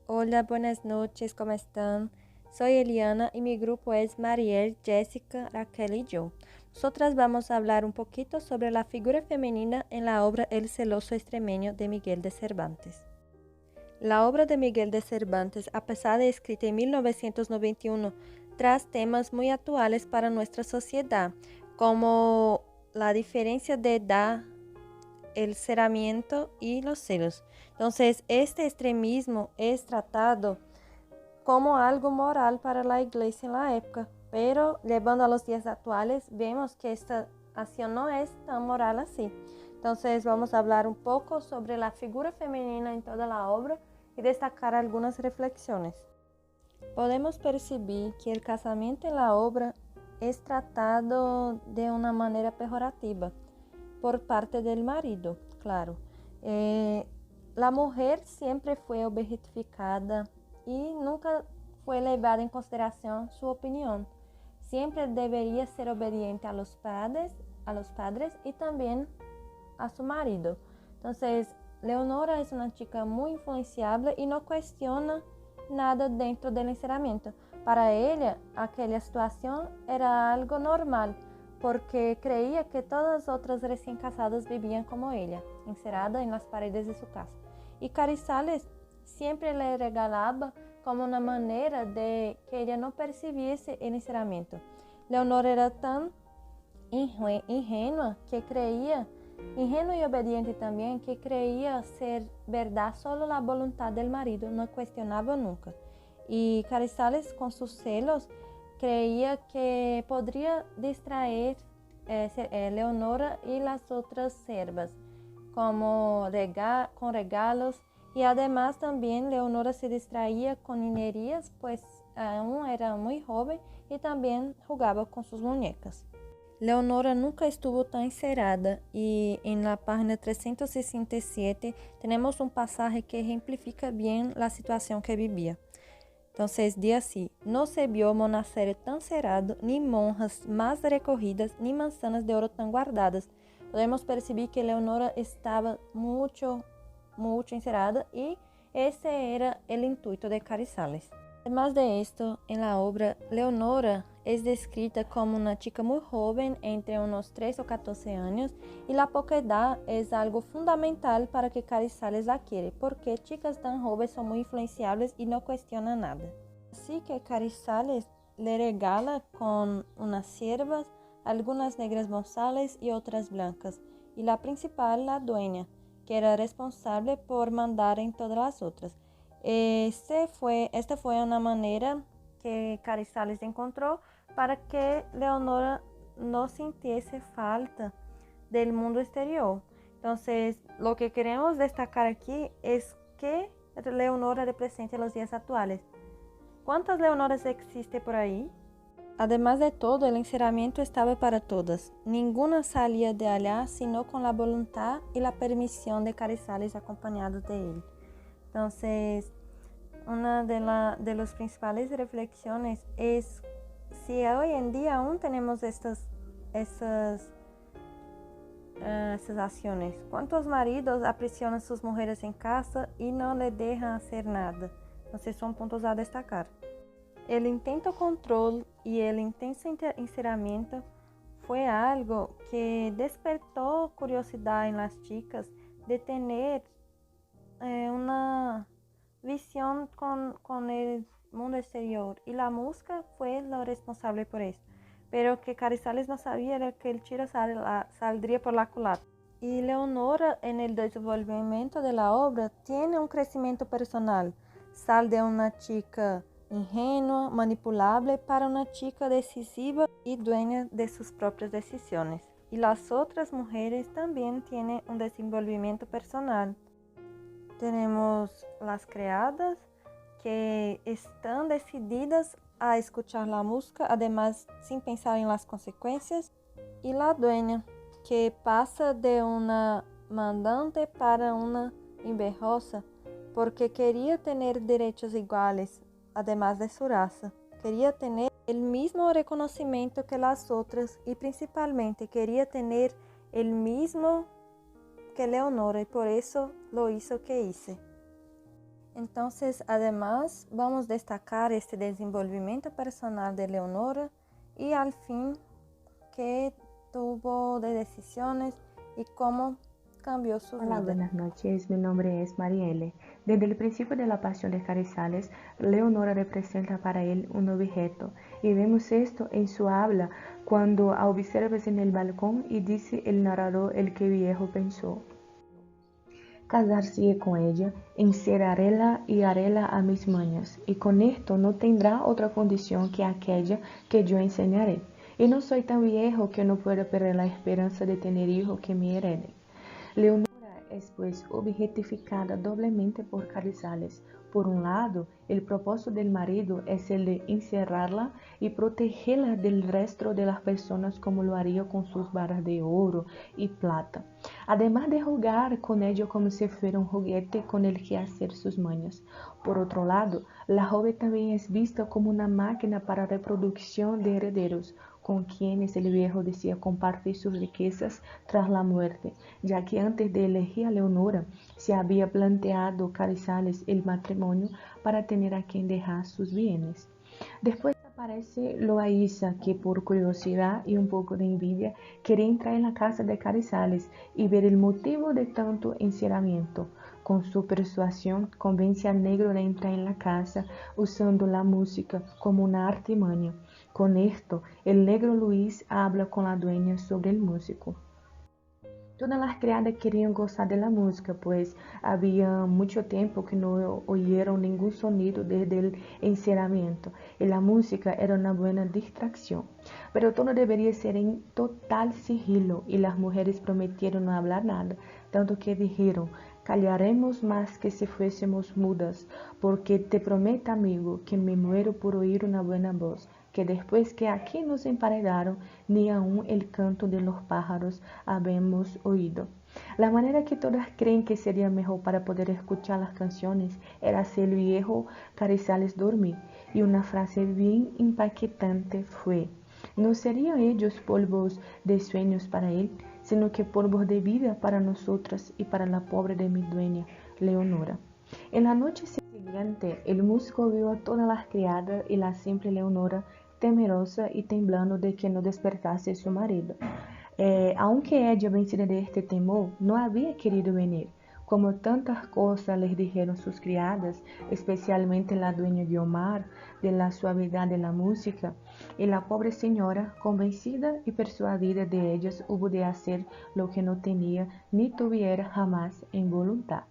Hola, buenas noches, ¿cómo están? Soy Eliana y mi grupo es Mariel, Jessica, Raquel y yo. Nosotras vamos a hablar un poquito sobre la figura femenina en la obra El celoso extremeño de Miguel de Cervantes. La obra de Miguel de Cervantes, a pesar de escrita en 1991, trae temas muy actuales para nuestra sociedad, como la diferencia de edad, el cerramiento y los celos. Entonces, este extremismo es tratado como algo moral para la iglesia en la época, pero llevando a los días actuales, vemos que esta acción no es tan moral así. Entonces, vamos a hablar un poco sobre la figura femenina en toda la obra y destacar algunas reflexiones. Podemos percibir que el casamiento en la obra es tratado de una manera pejorativa por parte del marido, claro. La mujer siempre fue objetificada y nunca fue levada en consideración su opinión. Siempre debería ser obediente a los padres y también a su marido. Entonces, Leonora es una chica muy influenciable y no cuestiona nada dentro del encerramiento. Para ella, aquella situación era algo normal, porque creía que todas las otras recién casadas vivían como ella, encerrada en las paredes de su casa. Y Carrizales siempre le regalaba como una manera de que ella no percibiese el encerramiento. Leonora era tan ingenua y obediente también, que creía ser verdad solo la voluntad del marido, no cuestionaba nunca. Y Carrizales, con sus celos, creía que podría distraer Leonora y las otras siervas con regalos, y además también Leonora se distraía con niñerías, pues aún era muy joven y también jugaba con sus muñecas. Leonora nunca estuvo tan encerrada, y en la página 367 tenemos un pasaje que ejemplifica bien la situación que vivía. Entonces dice así: no se vio monasterio tan cerrado, ni monjas más recogidas, ni manzanas de oro tan guardadas. Podemos percibir que Leonora estaba mucho encerrada, y ese era el intuito de Carrizales. Además de esto, en la obra, Leonora es descrita como una chica muy joven, entre unos 13 o 14 años, y la poca edad es algo fundamental para que Carrizales la quiere, porque chicas tan jóvenes son muy influenciables y no cuestionan nada. Así que Carrizales le regala con unas siervas, algunas negras bozales y otras blancas, y la principal, la dueña, que era responsable por mandar en todas las otras. Esta fue una manera que Carrizales encontró para que Leonora no sintiese falta del mundo exterior. Entonces, lo que queremos destacar aquí es que Leonora representa los días actuales. ¿Cuántas Leonoras existe por ahí? Además de todo, el encerramiento estaba para todas. Ninguna salía de allá sino con la voluntad y la permisión de Carrizales, acompañados de él. Entonces, una de las principales reflexiones es si hoy en día aún tenemos estas acciones. ¿Cuántos maridos aprisionan a sus mujeres en casa y no le dejan hacer nada? Entonces, son puntos a destacar. El intento control y el intenso encerramiento fue algo que despertó curiosidad en las chicas de tener una visión con el mundo exterior, y la música fue lo responsable por eso. Pero que Carrizales no sabía era que el tiro saldría por la culata. Y Leonora, en el desenvolvimiento de la obra, tiene un crecimiento personal. Sale de una chica ingenua, manipulable, para una chica decisiva y dueña de sus propias decisiones. Y las otras mujeres también tienen un desenvolvimiento personal. Tenemos las criadas, que están decididas a escuchar la música, además sin pensar en las consecuencias, y la dueña, que pasa de una mandante para una invejosa, porque quería tener derechos iguales, además de su raza. Quería tener el mismo reconocimiento que las otras, y principalmente quería tener el mismo que Leonora, y por eso lo hizo que hice. Entonces, además, vamos a destacar este desenvolvimiento personal de Leonora y al fin que tuvo de decisiones y cómo cambió su Hola, vida. buenas noches. Mi nombre es Marielle. Desde el principio de la Pasión de Carrizales, Leonora representa para él un objeto, y vemos esto en su habla cuando observas en el balcón y dice el narrador el que viejo pensó. Casar-se com ella, encerrarela e harela a mis mañas, e con esto no tendrá otra condición que aquella que yo enseñaré. Y no soy tan viejo que no pueda perder la esperanza de tener hijos que me hereden. Leonora es pues objetificada doblemente por Carrizales. Por un lado, el propósito del marido es el de encerrarla y protegerla del resto de las personas como lo haría con sus barras de oro y plata, además de jugar con ello como si fuera un juguete con el que hacer sus mañas. Por otro lado, la joven también es vista como una máquina para reproducción de herederos, con quienes el viejo decía compartir sus riquezas tras la muerte, ya que antes de elegir a Leonora se había planteado Carrizales el matrimonio para tener a quien dejar sus bienes. Después aparece Loaísa, que por curiosidad y un poco de envidia quería entrar en la casa de Carrizales y ver el motivo de tanto encerramiento. Con su persuasión convence al negro de entrar en la casa usando la música como una artimaña. Con esto, el negro Luis habla con la dueña sobre el músico. Todas las criadas querían gozar de la música, pues había mucho tiempo que no oyeron ningún sonido desde el encerramiento, y la música era una buena distracción. Pero todo debería ser en total sigilo, y las mujeres prometieron no hablar nada, tanto que dijeron: callaremos más que si fuésemos mudas, porque te prometo, amigo, que me muero por oír una buena voz, que después que aquí nos emparedaron, ni aun el canto de los pájaros habemos oído. La manera que todas creen que sería mejor para poder escuchar las canciones era hacer el viejo Carrizales dormir, y una frase bien impactante fue: no serían ellos polvos de sueños para él, sino que polvos de vida para nosotras y para la pobre de mi dueña, Leonora. En la noche siguiente, el músico vio a todas las criadas y la simple Leonora temerosa y temblando de que no despertase su marido. Aunque ella, vencida de este temor, no había querido venir. Como tantas cosas les dijeron sus criadas, especialmente la dueña Guiomar, de la suavidad de la música, y la pobre señora, convencida y persuadida de ellas, hubo de hacer lo que no tenía ni tuviera jamás en voluntad.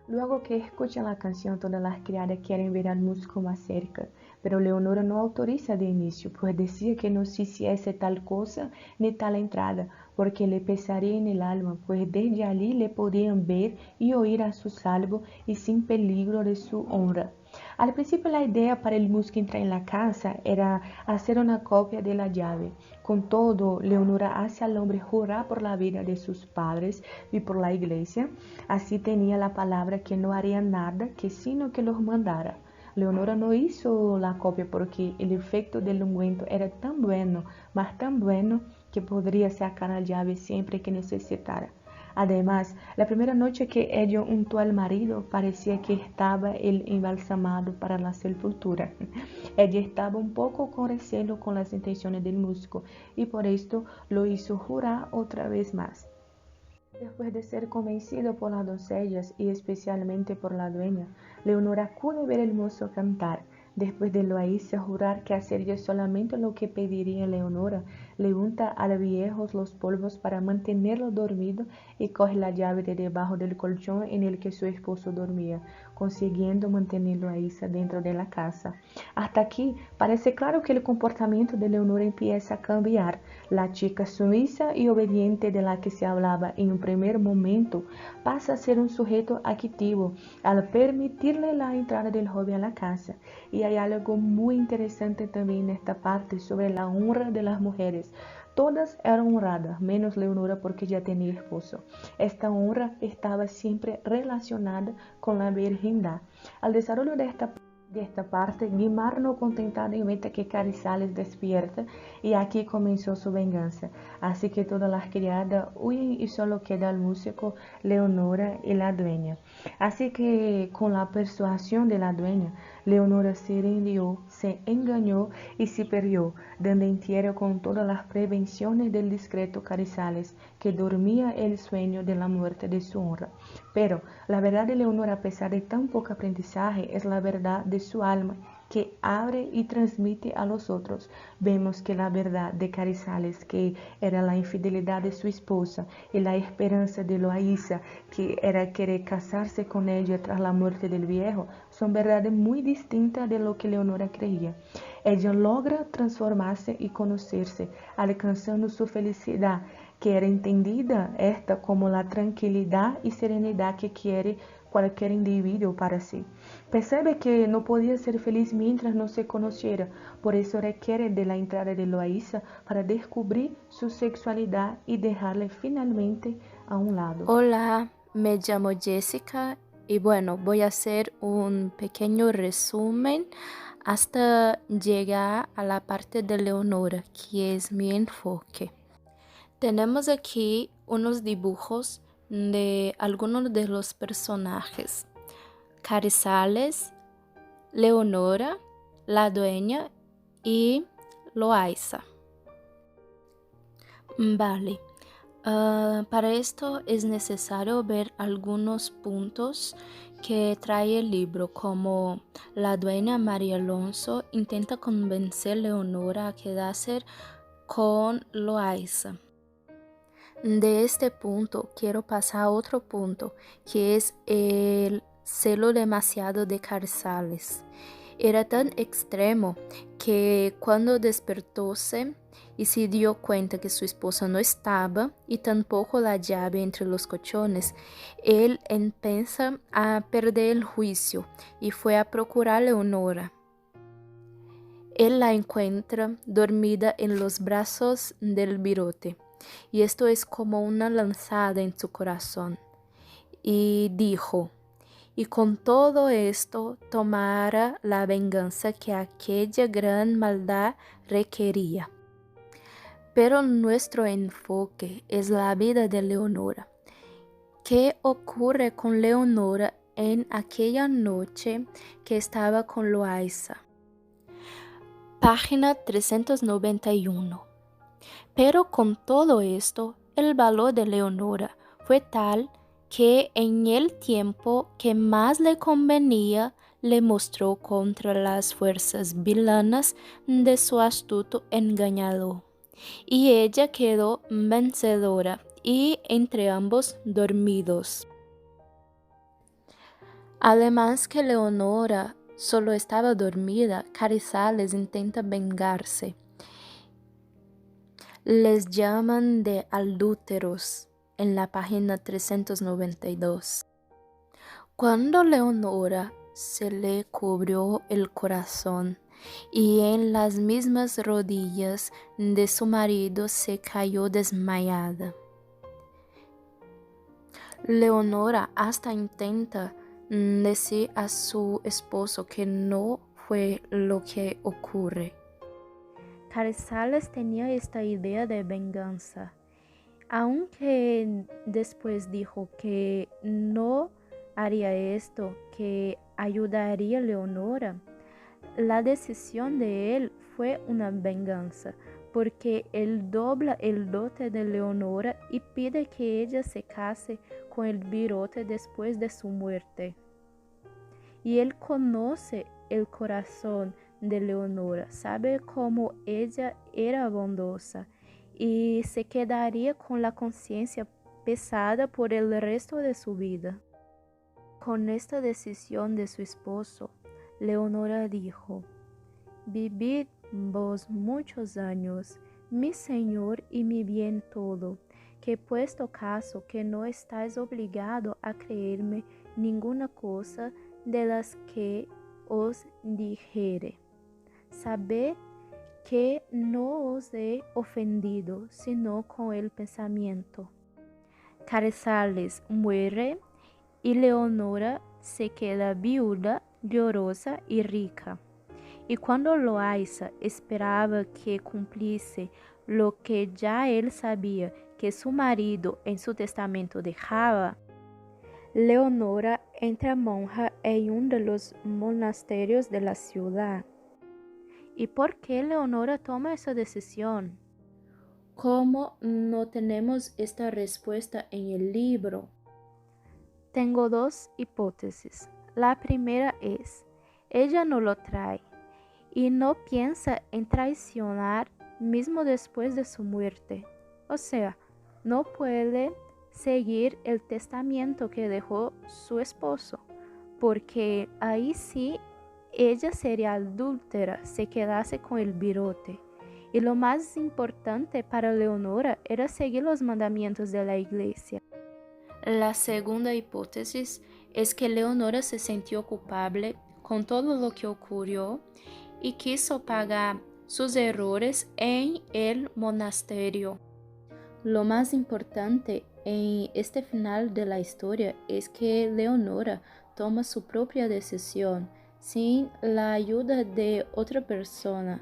Luego que escuchan la canción, todas las criadas quieren ver al músico más cerca, pero Leonora no autoriza de inicio, pues decía que no se hiciese tal cosa ni tal entrada, porque le pesaría en el alma, pues desde allí le podían ver y oír a su salvo y sin peligro de su honra. Al principio la idea para el músico entrar en la casa era hacer una copia de la llave. Con todo, Leonora hace al hombre jurar por la vida de sus padres y por la iglesia. Así tenía la palabra que no haría nada que sino que los mandara. Leonora no hizo la copia porque el efecto del ungüento era tan bueno, más tan bueno, que podría sacar la llave siempre que necesitara. Además, la primera noche que ella untó al marido, parecía que estaba él embalsamado para la sepultura. Ella estaba un poco con recelo con las intenciones del músico, y por esto lo hizo jurar otra vez más. Después de ser convencido por las doncellas y especialmente por la dueña, Leonora acude a ver al mozo cantar. Después de Loaísa jurar que hacería solamente lo que pediría Leonora, le unta al viejo los polvos para mantenerlo dormido y coge la llave de debajo del colchón en el que su esposo dormía, consiguiendo mantener Loaísa dentro de la casa. Hasta aquí parece claro que el comportamiento de Leonora empieza a cambiar. La chica sumisa y obediente de la que se hablaba en un primer momento pasa a ser un sujeto activo al permitirle la entrada del joven a la casa. Y hay algo muy interesante también en esta parte sobre la honra de las mujeres. Todas eran honradas, menos Leonora porque ya tenía esposo. Esta honra estaba siempre relacionada con la virginidad. Al desarrollo de De esta parte, Guimar no contentado inventa que Carrizales despierta y aquí comenzó su venganza. Así que todas las criadas huyen y solo queda el músico, Leonora y la dueña. Así que con la persuasión de la dueña, Leonora se rindió, se engañó y se perdió, dando entierro con todas las prevenciones del discreto Carrizales, que dormía el sueño de la muerte de su honra. Pero la verdad de Leonora, a pesar de tan poco aprendizaje, es la verdad de su alma, que abre y transmite a los otros. Vemos que la verdad de Carrizales, que era la infidelidad de su esposa, y la esperanza de Loaysa, que era querer casarse con ella tras la muerte del viejo, son verdades muy distintas de lo que Leonora creía. Ella logra transformarse y conocerse, alcanzando su felicidad, que era entendida esta como la tranquilidad y serenidad que quiere cualquier individuo para sí. Percebe que no podía ser feliz mientras no se conociera, por eso requiere de la entrada de Loaysa para descubrir su sexualidad y dejarle finalmente a un lado. Hola, me llamo Jessica y bueno, voy a hacer un pequeño resumen hasta llegar a la parte de Leonora, que es mi enfoque. Tenemos aquí unos dibujos de algunos de los personajes: Carrizales, Leonora, la dueña y Loaysa. Vale. Para esto es necesario ver algunos puntos que trae el libro, como la dueña María Alonso intenta convencer a Leonora a quedarse con Loaysa. De este punto quiero pasar a otro punto, que es el celo demasiado de Carrizales. Era tan extremo que cuando despertóse y se dio cuenta que su esposa no estaba y tampoco la llave entre los colchones, él empieza a perder el juicio y fue a procurar a Leonora. Él la encuentra dormida en los brazos del virote, y esto es como una lanzada en su corazón. Y dijo: y con todo esto tomara la venganza que aquella gran maldad requería. Pero nuestro enfoque es la vida de Leonora. ¿Qué ocurre con Leonora en aquella noche que estaba con Loaysa? Página 391. Pero con todo esto, el valor de Leonora fue tal que en el tiempo que más le convenía, le mostró contra las fuerzas vilanas de su astuto engañador. Y ella quedó vencedora, y entre ambos dormidos. Además que Leonora solo estaba dormida, Carrizales intenta vengarse. Les llaman de adúlteros en la página 392. Cuando Leonora se le cubrió el corazón y en las mismas rodillas de su marido se cayó desmayada. Leonora hasta intenta decir a su esposo que no fue lo que ocurre. Carrizales tenía esta idea de venganza, aunque después dijo que no haría esto, que ayudaría a Leonora. La decisión de él fue una venganza, porque él dobla el dote de Leonora y pide que ella se case con el virote después de su muerte. Y él conoce el corazón de Leonora, sabe cómo ella era bondosa y se quedaría con la conciencia pesada por el resto de su vida. Con esta decisión de su esposo, Leonora dijo: vivid vos muchos años, mi señor y mi bien todo, que puesto caso que no estáis obligado a creerme ninguna cosa de las que os dijere. Sabed que no os he ofendido, sino con el pensamiento. Carrizales muere y Leonora se queda viuda, llorosa y rica. Y cuando Loaysa esperaba que cumpliese lo que ya él sabía que su marido en su testamento dejaba, Leonora entra monja en uno de los monasterios de la ciudad. ¿Y por qué Leonora toma esa decisión? ¿Cómo no tenemos esta respuesta en el libro? Tengo dos hipótesis. La primera es, ella no lo trae y no piensa en traicionar mismo después de su muerte. O sea, no puede seguir el testamento que dejó su esposo, porque ahí sí ella sería adúltera si quedase con el virote. Y lo más importante para Leonora era seguir los mandamientos de la iglesia. La segunda hipótesis es que Leonora se sintió culpable con todo lo que ocurrió y quiso pagar sus errores en el monasterio. Lo más importante en este final de la historia es que Leonora toma su propia decisión sin la ayuda de otra persona.